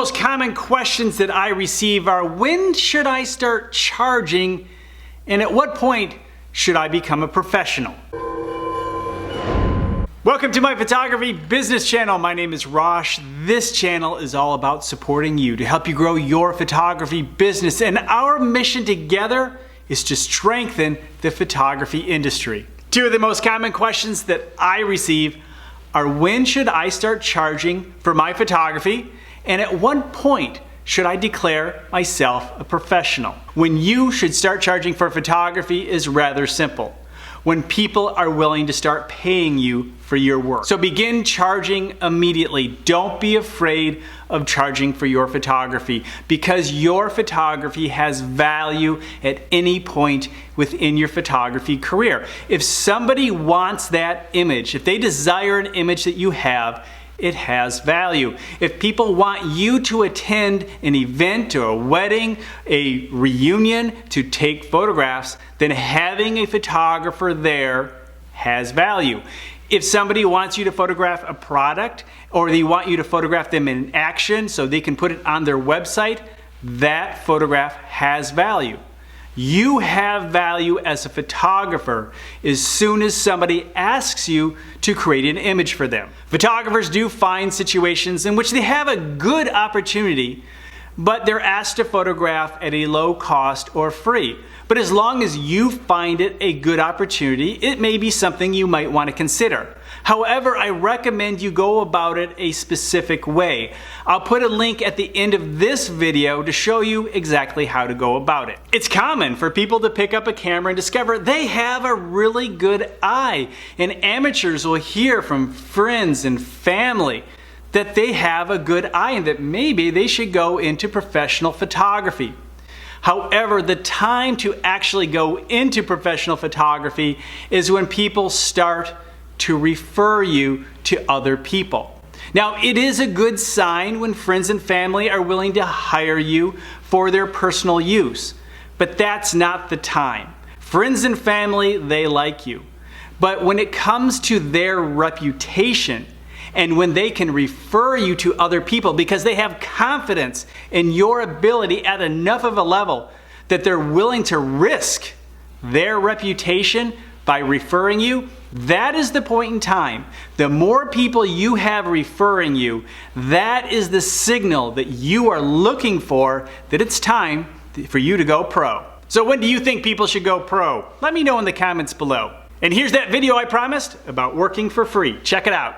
most common questions that I receive are, when should I start charging, and at what point should I become a professional? Welcome to my photography business channel. My name is Rosh. This channel is all about supporting you to help you grow your photography business, and our mission together is to strengthen the photography industry. Two of the most common questions that I receive are, when should I start charging for my photography, and at what point should I declare myself a professional? When you should start charging for photography is rather simple. When people are willing to start paying you for your work. So begin charging immediately. Don't be afraid of charging for your photography, because your photography has value at any point within your photography career. If somebody wants that image, if they desire an image that you have, it has value. If people want you to attend an event or a wedding, a reunion, to take photographs, then having a photographer there has value. If somebody wants you to photograph a product, or they want you to photograph them in action so they can put it on their website, that photograph has value. You have value as a photographer as soon as somebody asks you to create an image for them. Photographers do find situations in which they have a good opportunity, but they're asked to photograph at a low cost or free. But as long as you find it a good opportunity, it may be something you might want to consider. However, I recommend you go about it a specific way. I'll put a link at the end of this video to show you exactly how to go about it. It's common for people to pick up a camera and discover they have a really good eye, and amateurs will hear from friends and family that they have a good eye and that maybe they should go into professional photography. However, the time to actually go into professional photography is when people start to refer you to other people. Now, it is a good sign when friends and family are willing to hire you for their personal use, but that's not the time. Friends and family, they like you. But when it comes to their reputation, and when they can refer you to other people because they have confidence in your ability at enough of a level that they're willing to risk their reputation by referring you, that is the point in time. The more people you have referring you, that is the signal that you are looking for, that it's time for you to go pro. So when do you think people should go pro? Let me know in the comments below. And here's that video I promised about working for free. Check it out.